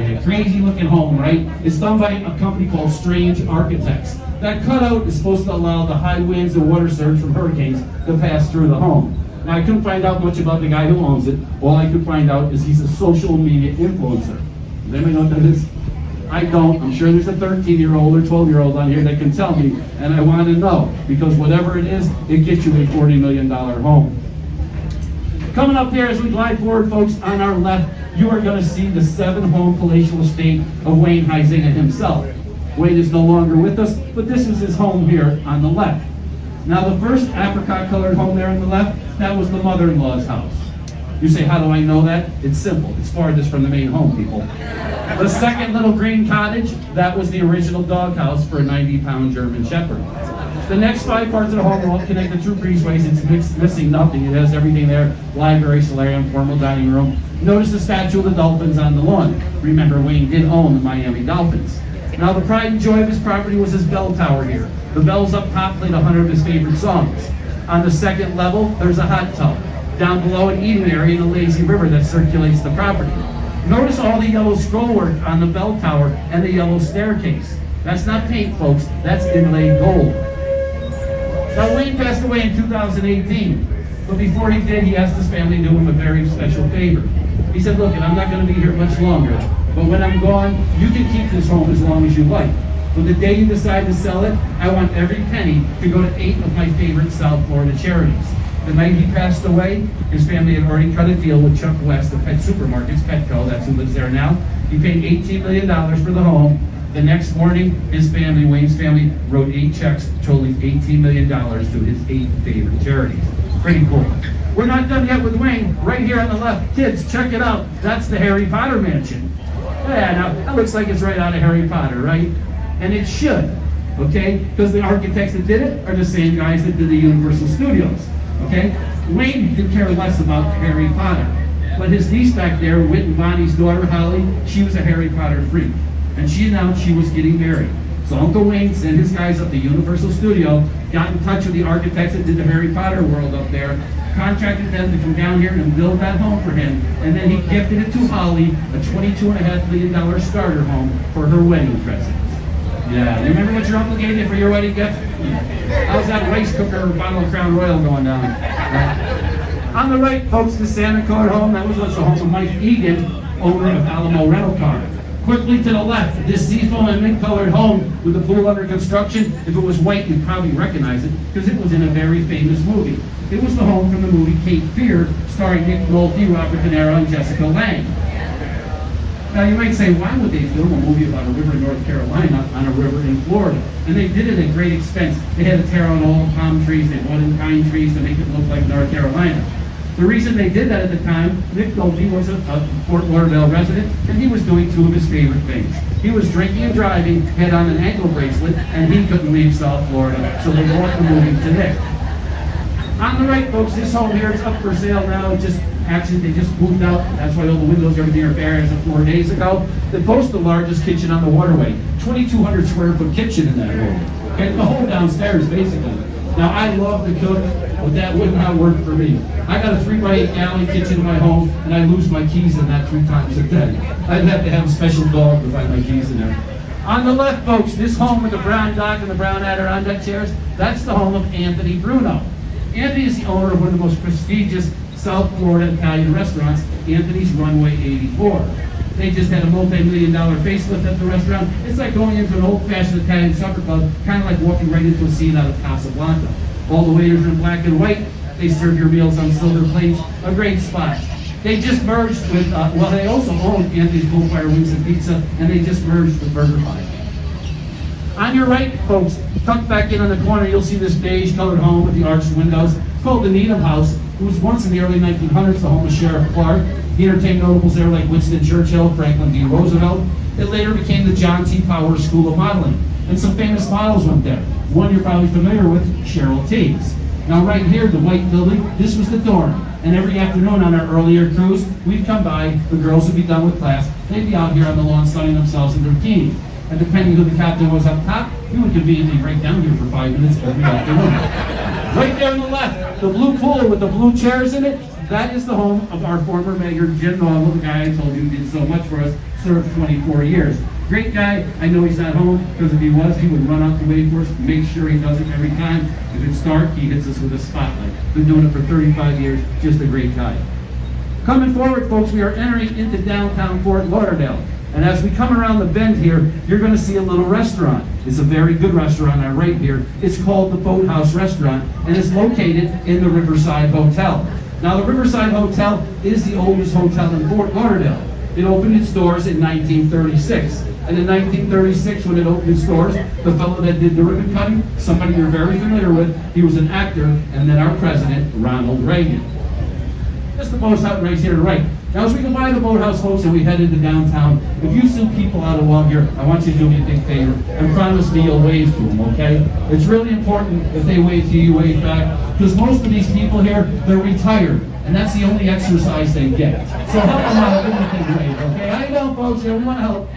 Yeah, crazy looking home, right? It's done by a company called Strange Architects. That cutout is supposed to allow the high winds and water surge from hurricanes to pass through the home. Now, I couldn't find out much about the guy who owns it. All I could find out is he's a social media influencer. Does anybody know what that is? I don't. I'm sure there's a 13-year-old or 12-year-old on here that can tell me, and I want to know, because whatever it is, it gets you a $40 million home. Coming up here as we glide forward, folks, on our left, you are going to see the 7-home palatial estate of Wayne Huizinga himself. Wayne is no longer with us, but this is his home here on the left. Now, the first apricot-colored home there on the left, that was the mother-in-law's house. You say, how do I know that? It's simple. It's farthest from the main home, people. The second little green cottage, that was the original doghouse for a 90-pound German Shepherd. The next 5 parts of the home are all connected through breezeways. It's missing nothing. It has everything there: library, solarium, formal dining room. Notice the statue of the Dolphins on the lawn. Remember, Wayne did own the Miami Dolphins. Now, the pride and joy of his property was his bell tower here. The bells up top played 100 of his favorite songs. On the second level, there's a hot tub. Down below, an eating area and a lazy river that circulates the property. Notice all the yellow scrollwork on the bell tower and the yellow staircase. That's not paint, folks. That's inlaid gold. Now, Wayne passed away in 2018, but before he did, he asked his family to do him a very special favor. He said, look, I'm not going to be here much longer, but when I'm gone, you can keep this home as long as you like. But the day you decide to sell it, I want every penny to go to 8 of my favorite South Florida charities. The night he passed away, his family had already cut a deal with Chuck West of Pet Supermarkets, Petco, that's who lives there now. He paid $18 million for the home. The next morning, his family, Wayne's family, wrote 8 checks totaling $18 million to his 8 favorite charities. Pretty cool. We're not done yet with Wayne. Right here on the left, kids, check it out. That's the Harry Potter mansion. Yeah, now, that looks like it's right out of Harry Potter, right? And it should, okay? Because the architects that did it are the same guys that did the Universal Studios, okay? Wayne could care less about Harry Potter. But his niece back there, Whit and Bonnie's daughter, Holly, she was a Harry Potter freak. And she announced she was getting married. So Uncle Wayne sent his guys up to Universal Studio, got in touch with the architects that did the Harry Potter world up there, contracted them to come down here and build that home for him, and then he gifted it to Holly, a $22.5 million starter home for her wedding present. Yeah, you remember what your uncle gave you for your wedding gift? How's that rice cooker or bottle of Crown Royal going down? On the right, folks, the Santa Clara home, that was once the home of Mike Egan, owner of Alamo Rental Car. Quickly to the left, this seafoam and mint-colored home with the pool under construction. If it was white, you'd probably recognize it because it was in a very famous movie. It was the home from the movie Cape Fear, starring Nick Nolte, Robert De Niro, and Jessica Lange. Now, you might say, why would they film a movie about a river in North Carolina on a river in Florida? And they did it at great expense. They had to tear out all the palm trees, they brought in pine trees to make it look like North Carolina. The reason they did that at the time, Nick Nolte was a Fort Lauderdale resident, and he was doing 2 of his favorite things. He was drinking and driving, had on an ankle bracelet, and he couldn't leave South Florida, so they brought the movie to Nick. On the right, folks, this home here is up for sale now. They just moved out. That's why all the windows, everything are bare as of 4 days ago. They boast the largest kitchen on the waterway, 2,200 square foot kitchen in that room. Okay, the whole downstairs, basically. Now, I love to cook, but that would not work for me. I got a 3x8 gallon kitchen in my home, and I lose my keys in that 3 times a day. I'd have to have a special dog to find my keys in there. On the left, folks, this home with the brown dock and the brown Adirondack chairs, that's the home of Anthony Bruno. Anthony is the owner of one of the most prestigious South Florida Italian restaurants, Anthony's Runway 84. They just had a multi-million-dollar facelift at the restaurant. It's like going into an old-fashioned Italian supper club, kind of like walking right into a scene out of Casablanca. All the waiters are in black and white. They serve your meals on silver plates. A great spot. They just merged with, they also own Anthony's Bullfire Wings and Pizza, and they just merged with BurgerFi. On your right, folks, tucked back in on the corner, you'll see this beige-colored home with the arched windows. It's called the Needham House. It was once in the early 1900s the home of Sheriff Clark. He entertained notables there like Winston Churchill, Franklin D. Roosevelt. It later became the John T. Powers School of Modeling. And some famous models went there. One you're probably familiar with, Cheryl Teagues. Now right here, the white building, this was the dorm. And every afternoon on our earlier cruise, we'd come by, the girls would be done with class, they'd be out here on the lawn sunning themselves in their bikinis. And depending who the captain was up top, he would conveniently break down here for 5 minutes every afternoon. Right there on the left, the blue pool with the blue chairs in it, That is the home of our former mayor, Jim Novel, the guy I told you did so much for us, served 24 years. Great guy. I know he's not home, because if he was, he would run out the way for us, make sure he does it every time. If it's dark, he hits us with a spotlight. Been doing it for 35 years, just a great guy. Coming forward, folks, we are entering into downtown Fort Lauderdale. And as we come around the bend here, you're going to see a little restaurant. It's a very good restaurant right here. It's called the Boathouse Restaurant, and it's located in the Riverside Hotel. Now, the Riverside Hotel is the oldest hotel in Fort Lauderdale. It opened its doors in 1936. And in 1936, when it opened its doors, the fellow that did the ribbon cutting, somebody you're very familiar with, he was an actor, and then our president, Ronald Reagan. That's the boathouse right here to the right. Now, as we go by the boathouse, folks, and we head into downtown, if you see people out along here, I want you to do me a big favor and promise me you'll wave to them, okay? It's really important if they wave to you, you wave back, because most of these people here, they're retired, and that's the only exercise they get. So help them out, give them a big wave, okay? How you doing, folks? Here, we want to help.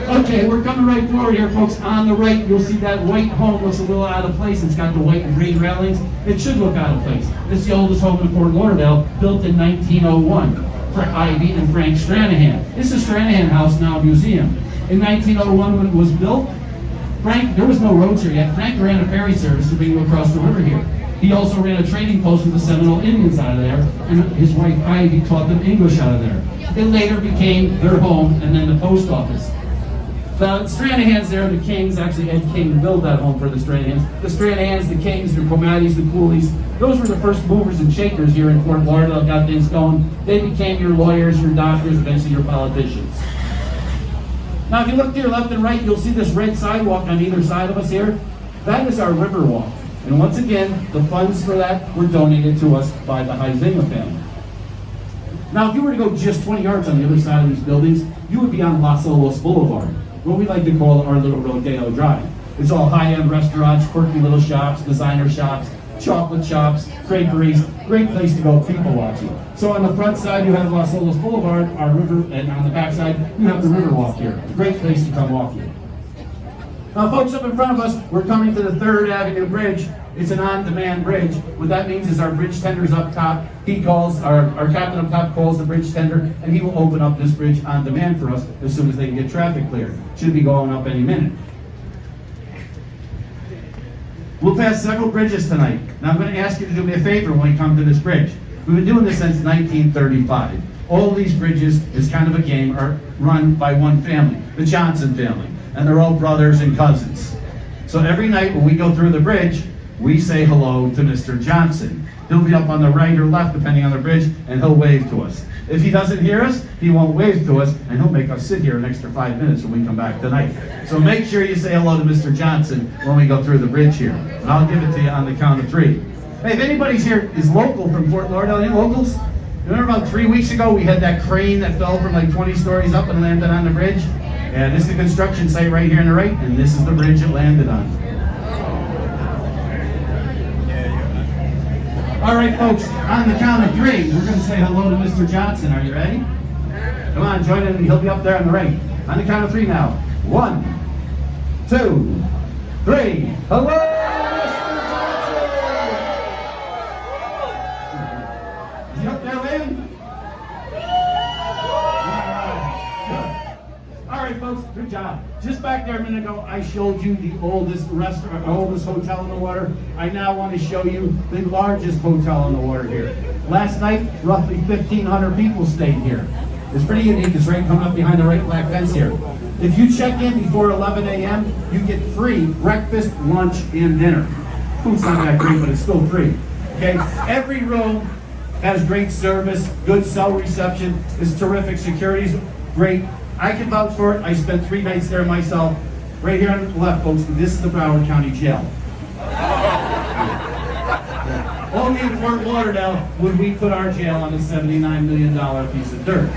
Okay, we're coming right forward here, folks. On the right, you'll see that white home looks a little out of place. It's got the white and green railings. It should look out of place. It's the oldest home in Fort Lauderdale, built in 1901 for Ivy and Frank Stranahan. It's the Stranahan House, now a museum. In 1901, when it was built, Frank, there was no roads here yet. Frank ran a ferry service to bring you across the river here. He also ran a trading post with the Seminole Indians out of there, and his wife Ivy taught them English out of there. It later became their home and then the post office. The Stranahans there, the Kings, actually Ed King built that home for the Stranahans. The Stranahans, the Kings, the Comatis, the Coolies, those were the first movers and shakers here in Fort Lauderdale, got things going. They became your lawyers, your doctors, eventually your politicians. Now if you look to your left and right, you'll see this red sidewalk on either side of us here. That is our river walk. And once again, the funds for that were donated to us by the Huizinga family. Now if you were to go just 20 yards on the other side of these buildings, you would be on Los Olos Boulevard, what we like to call our little Rodeo Drive. It's all high-end restaurants, quirky little shops, designer shops, chocolate shops, draperies, great place to go people watching. So on the front side you have Los Olos Boulevard, our river, and on the back side you have the Riverwalk here. Great place to come walking. Now folks, up in front of us, we're coming to the 3rd Avenue Bridge. It's an on-demand bridge. What that means is our bridge tender's up top. He calls, our captain up top calls the bridge tender, and he will open up this bridge on demand for us as soon as they can get traffic cleared. Should be going up any minute. We'll pass several bridges tonight. Now I'm going to ask you to do me a favor when we come to this bridge. We've been doing this since 1935. All of these bridges is kind of a game are run by one family, the Johnson family, and they're all brothers and cousins. So every night when we go through the bridge, we say hello to Mr. Johnson. He'll be up on the right or left, depending on the bridge, and he'll wave to us. If he doesn't hear us, he won't wave to us, and he'll make us sit here an extra 5 minutes when we come back tonight. So make sure you say hello to Mr. Johnson when we go through the bridge here. And I'll give it to you on the count of 3. Hey, if anybody's here is local from Fort Lauderdale, any locals? Remember about 3 weeks ago, we had that crane that fell from like 20 stories up and landed on the bridge? And this is the construction site right here on the right, and this is the bridge it landed on. All right, folks, on the count of 3, we're going to say hello to Mr. Johnson. Are you ready? Come on, join in. He'll be up there on the right. On the count of 3 now. 1, 2, 3. Hello, Mr. Johnson! Is he up there waving? All right, folks, good job. Just back there a minute ago, I showed you the oldest restaurant, oldest hotel on the water. I now want to show you the largest hotel on the water here. Last night, roughly 1,500 people stayed here. It's pretty unique. It's right coming up behind the right black fence here. If you check in before 11 a.m., you get free breakfast, lunch, and dinner. Food's not that great, but it's still free. Okay? Every room has great service, good cell reception, it's terrific, security's great. I can vouch for it. I spent 3 nights there myself. Right here on the left, folks, this is the Broward County Jail. Only in Fort Lauderdale would we put our jail on a $79 million piece of dirt.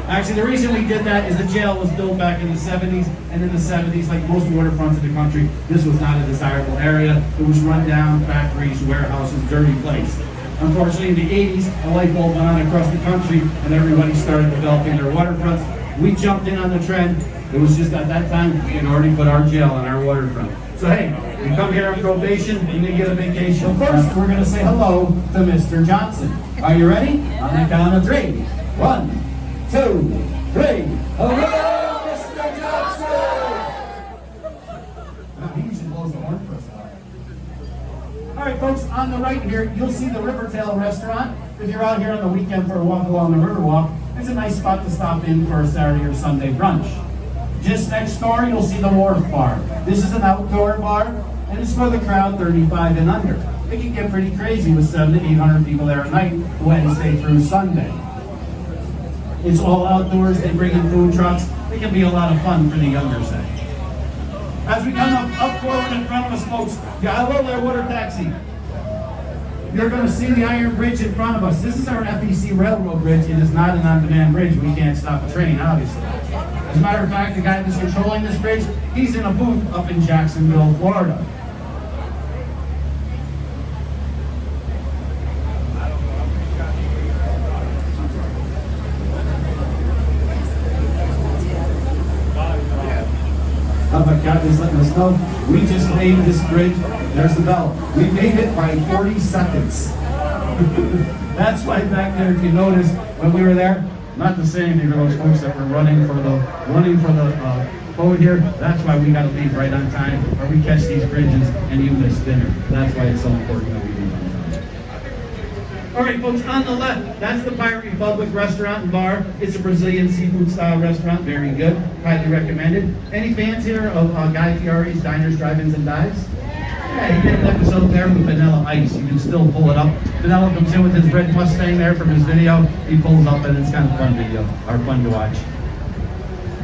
Actually, the reason we did that is the jail was built back in the 70s, and in the 70s, like most waterfronts in the country, this was not a desirable area. It was run down, factories, warehouses, dirty place. Unfortunately, in the 80s, a light bulb went on across the country, and everybody started developing their waterfronts. We jumped in on the trend. It was just at that time we had already put our jail on our waterfront. So hey, you come here on probation and you get a vacation. First, we're gonna say hello to Mr. Johnson. Are you ready? On the count of 3. 1, 2, 3. Hello, Mr. Johnson! He usually blows the horn for us. All right, folks, on the right here, you'll see the Rivertail restaurant. If you're out here on the weekend for a walk along the Riverwalk, it's a nice spot to stop in for a Saturday or Sunday brunch. Just next door, you'll see the Wharf Bar. This is an outdoor bar, and it's for the crowd 35 and under. It can get pretty crazy with 700 to 800 people there at night, Wednesday through Sunday. It's all outdoors. They bring in food trucks. It can be a lot of fun for the younger set. As we come up forward in front of us, folks, yeah, hello there, water taxi. You're going to see the Iron Bridge in front of us. This is our FEC Railroad Bridge. It is not an on-demand bridge. We can't stop a train, obviously. As a matter of fact, the guy that's controlling this bridge, he's in a booth up in Jacksonville, Florida. Oh my God, just letting us know, we just made this bridge. There's the bell. We made it by 40 seconds. That's why back there, if you notice, when we were there, not to say anything to those folks that were running for the boat here, that's why we got to leave right on time, or we catch these bridges and you miss dinner. That's why it's so important that we leave on time. All right, folks, on the left, that's the Pirate Republic restaurant and bar. It's a Brazilian seafood style restaurant, very good, highly recommended. Any fans here of Guy Fieri's Diners, Drive-Ins, and Dives? Yeah, he did an episode there with Vanilla Ice. You can still pull it up. Vanilla comes in with his red Mustang there from his video. He pulls up and it's kind of fun video, or fun to watch.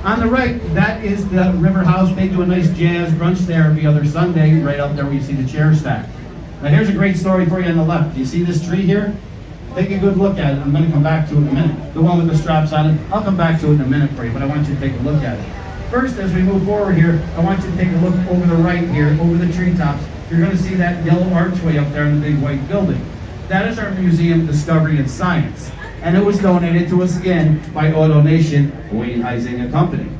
On the right, that is the River House. They do a nice jazz brunch there every other Sunday, right up there where you see the chair stack. Now here's a great story for you on the left. Do you see this tree here? Take a good look at it. I'm going to come back to it in a minute. The one with the straps on it, I'll come back to it in a minute for you, but I want you to take a look at it. First, as we move forward here, I want you to take a look over the right here, over the treetops. You're going to see that yellow archway up there in the big white building. That is our Museum of Discovery and Science. And it was donated to us again by a donation, Wayne Huizinga Company.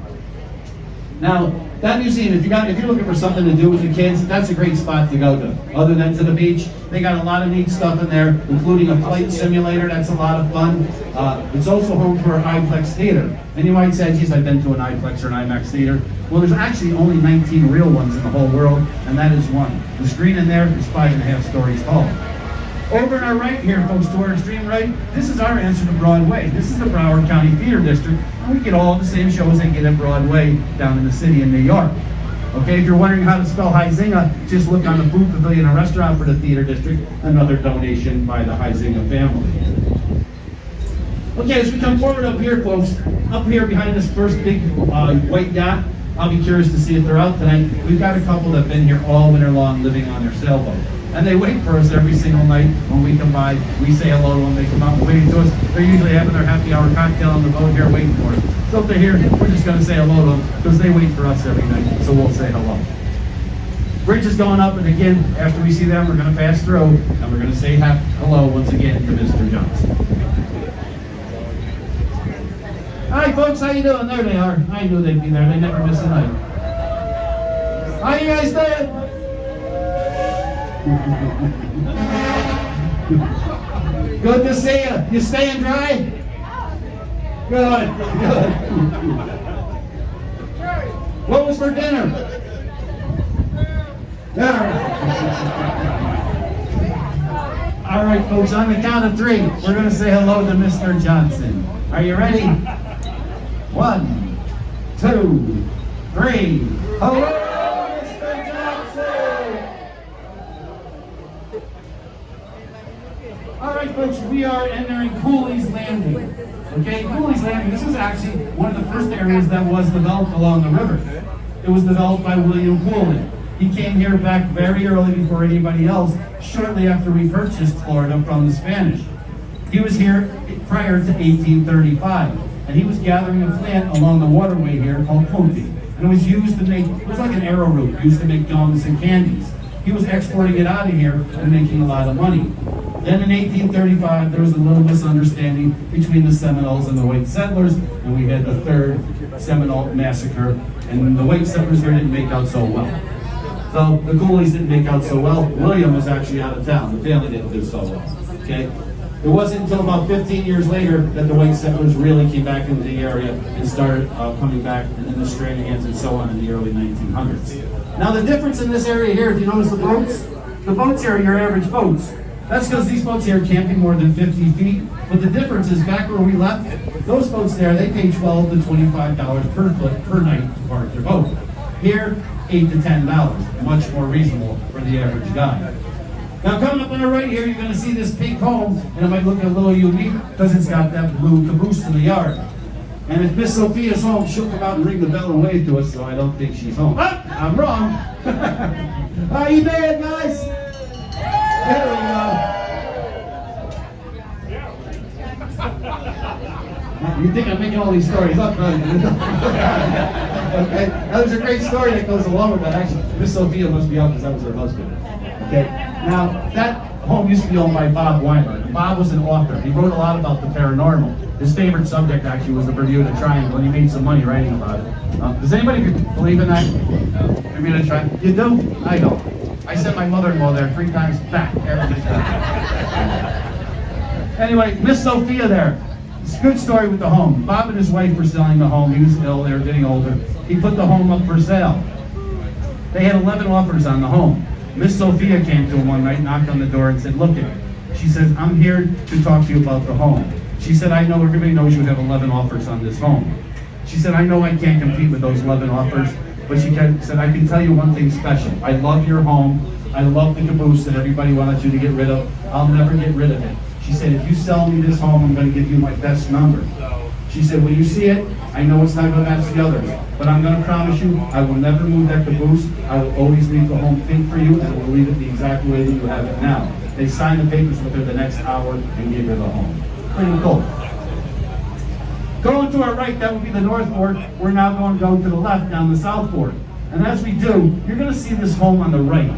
Now, that museum, if you're looking for something to do with the kids, that's a great spot to go to. Other than to the beach, they got a lot of neat stuff in there, including a flight simulator. That's a lot of fun. It's also home for an IPLEX theater. And you might say, geez, I've been to an IPLEX or an IMAX theater. Well, there's actually only 19 real ones in the whole world, and that is one. The screen in there is 5.5 stories tall. Over on our right here, folks, to our extreme right, this is our answer to Broadway. This is the Broward County Theater District, and we get all the same shows they get at Broadway down in the city in New York. Okay, if you're wondering how to spell Huizinga, just look on the food pavilion and restaurant for the theater district, another donation by the Huizinga family. Okay, as we come forward up here, folks, up here behind this first big white yacht, I'll be curious to see if they're out tonight. We've got a couple that have been here all winter long living on their sailboat. And they wait for us every single night when we come by. We say hello to them, they come out and wait to us. They're usually having their happy hour cocktail on the boat here waiting for us. So if they're here, we're just going to say hello to them because they wait for us every night, so we'll say hello. Bridge is going up, and again, after we see them, we're going to pass through, and we're going to say hello once again to Mr. Johnson. Hi folks, how you doing? There they are. I knew they'd be there. They never miss a night. How you guys doing? Good to see you. You staying dry? Good. What was for dinner? All right, folks, on the count of 3, we're going to say hello to Mr. Johnson. Are you ready? 1, 2, 3. Hello! All right, folks, we are entering Cooley's Landing. Okay, Cooley's Landing, this was actually one of the first areas that was developed along the river. It was developed by William Cooley. He came here back very early before anybody else, shortly after we purchased Florida from the Spanish. He was here prior to 1835, and he was gathering a plant along the waterway here called Ponte. And it was used to make, it was like an arrowroot, used to make gums and candies. He was exporting it out of here and making a lot of money. Then in 1835, there was a little misunderstanding between the Seminoles and the white settlers, and we had the third Seminole massacre, and the white settlers here didn't make out so well. So the Kohls didn't make out so well. William was actually out of town. The family didn't do so well. Okay? It wasn't until about 15 years later that the white settlers really came back into the area and started coming back, and then the Stranahan's and so on in the early 1900s. Now the difference in this area here, if you notice the boats here are your average boats. That's because these boats here can't be more than 50 feet. But the difference is back where we left, those boats there, they pay $12 to $25 per foot per night to park their boat. Here, $8 to $10, much more reasonable for the average guy. Now coming up on the right here, you're going to see this pink home, and it might look a little unique because it's got that blue caboose in the yard. And if Miss Sophia's home, she'll come out and ring the bell and wave to us, so I don't think she's home. Ah, I'm wrong. How you doing, guys? There we go. You think I'm making all these stories up, right? Okay, that was a great story that goes along with that. Actually, Miss Sophia must be out because that was her husband. Okay, now that home used to be owned by Bob Weimer. Bob was an author. He wrote a lot about the paranormal. His favorite subject actually was the Bermuda Triangle, and he made some money writing about it. Does anybody believe in that? Bermuda Triangle? You do? I don't. I sent my mother-in-law there 3 times back every time. Anyway, Miss Sophia there. It's a good story with the home. Bob and his wife were selling the home. He was ill. They were getting older. He put the home up for sale. They had 11 offers on the home. Miss Sophia came to him one night, knocked on the door, and said, "Look at it." She says, "I'm here to talk to you about the home." She said, "I know everybody knows you have 11 offers on this home." She said, "I know I can't compete with those 11 offers, but she said, I can tell you one thing special. I love your home. I love the caboose that everybody wanted you to get rid of. I'll never get rid of it." She said, "If you sell me this home, I'm going to give you my best number." She said, "When you see it, I know it's not going to match the others, but I'm going to promise you, I will never move that caboose. I will always leave the home pink for you, and I will leave it the exact way that you have it now." They signed the papers with her the next hour and gave her the home. Pretty cool. Going to our right, that would be the north fork. We're now going to go to the left, down the south fork. And as we do, you're going to see this home on the right.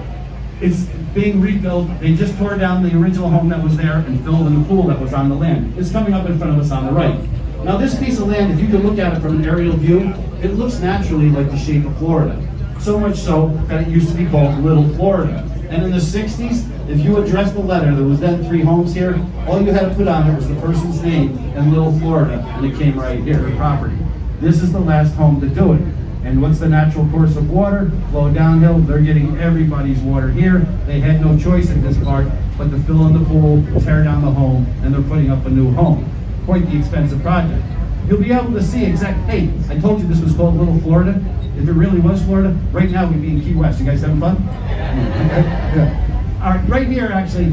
It's being rebuilt. They just tore down the original home that was there and filled in the pool that was on the land. It's coming up in front of us on the right. Now this piece of land, if you can look at it from an aerial view, it looks naturally like the shape of Florida. So much so that it used to be called Little Florida. And in the 60s, if you addressed the letter, there was then 3 homes here, all you had to put on it was the person's name and Little Florida, and it came right here, the property. This is the last home to do it. And what's the natural course of water? Flow downhill. They're getting everybody's water here. They had no choice in this part but to fill in the pool, tear down the home, and they're putting up a new home. Quite the expensive project. You'll be able to see hey, I told you this was called Little Florida. If it really was Florida, right now we'd be in Key West. You guys having fun? Okay. Yeah. All right, right here actually,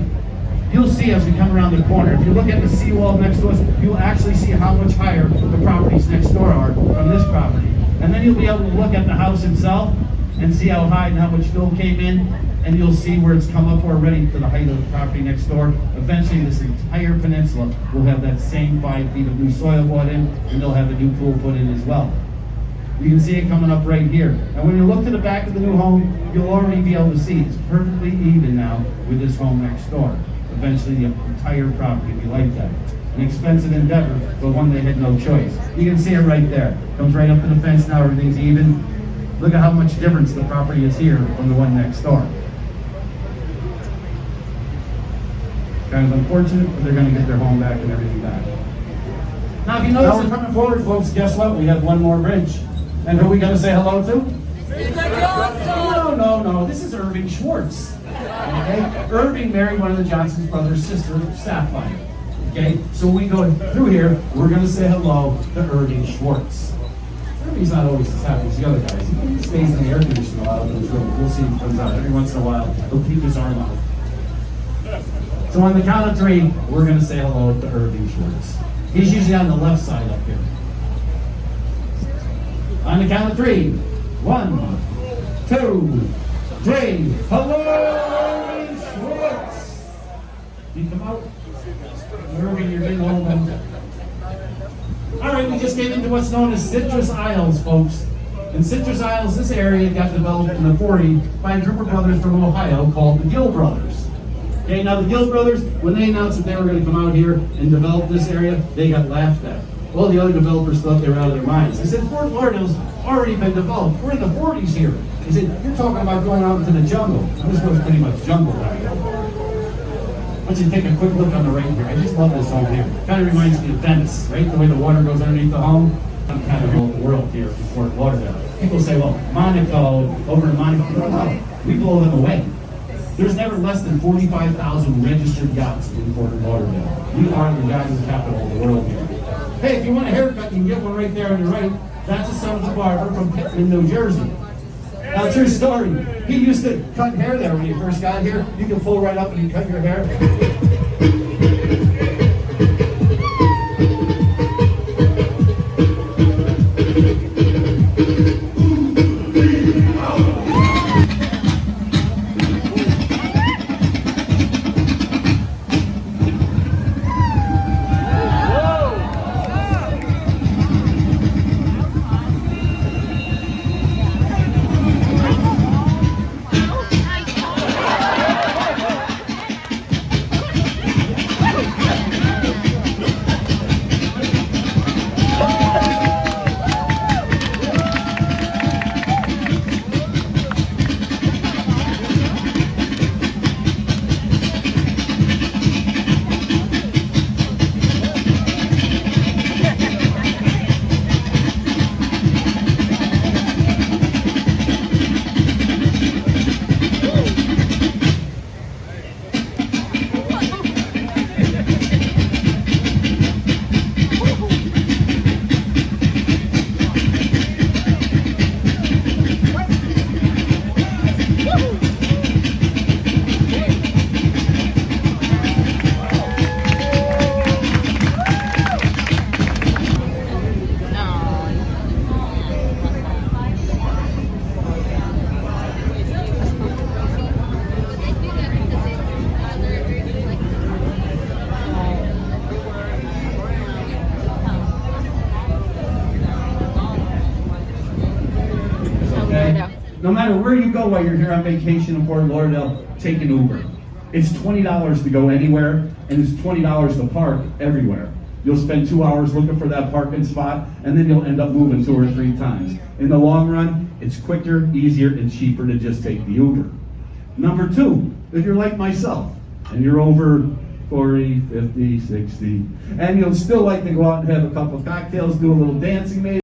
you'll see as we come around the corner, if you look at the seawall next to us, you'll actually see how much higher the properties next door are from this property. And then you'll be able to look at the house itself and see how high and how much fill came in, and you'll see where it's come up already to the height of the property next door. Eventually this entire peninsula will have that same 5 feet of new soil brought in, and they'll have a new pool put in as well. You can see it coming up right here. And when you look to the back of the new home, you'll already be able to see it's perfectly even now with this home next door. Eventually the entire property will be like that. An expensive endeavor, but one they had no choice. You can see it right there. Comes right up to the fence now, everything's even. Look at how much difference the property is here from the one next door. Kind of unfortunate, but they're going to get their home back and everything back. Now if you notice we're coming forward, folks, guess what? We have one more bridge. And who are we going to say hello to? No. This is Irving Schwartz. Okay? Irving married one of the Johnson brothers' sister, Sapphire. Okay? So when we go through here, we're going to say hello to Irving Schwartz. Irving's not always as happy as the other guys. He stays in the air conditioner a lot in his room. We'll see if he comes out every once in a while. He'll keep his arm out. So on the count of 3, we're going to say hello to Irving Schwartz. He's usually on the left side up here. On the count of 3. 1, 2, 3. Hello, Irving Schwartz. You come out. Irving, you're getting home. All right, we just came into what's known as Citrus Isles, folks. In Citrus Isles, this area got developed in the 40s by a group of brothers from Ohio called the Gill Brothers. Okay, now the Gill Brothers, when they announced that they were going to come out here and develop this area, they got laughed at. Well, the other developers thought they were out of their minds. They said, Fort Lauderdale's already been developed. We're in the 40s here. He said, you're talking about going out into the jungle. This was pretty much jungle down here. Why don't you take a quick look on the right here. I just love this home here. Kind of reminds me of Venice, right? The way the water goes underneath the home. I'm kind of the world here in Fort Lauderdale. People say, well, Monaco, over in Monaco, no, we blow them away. There's never less than 45,000 registered yachts in Fort Lauderdale. We are the yachting capital of the world here. Hey, if you want a haircut, you can get one right there on your right. That's a son of the barber from Pittman, New Jersey. Now, true story. He used to cut hair there when he first got here. You can pull right up and you cut your hair. No matter where you go while you're here on vacation in Fort Lauderdale, take an Uber. It's $20 to go anywhere, and it's $20 to park everywhere. You'll spend 2 hours looking for that parking spot, and then you'll end up moving 2 or 3 times. In the long run, it's quicker, easier, and cheaper to just take the Uber. Number 2, if you're like myself, and you're over 40, 50, 60, and you'll still like to go out and have a couple of cocktails, do a little dancing maybe,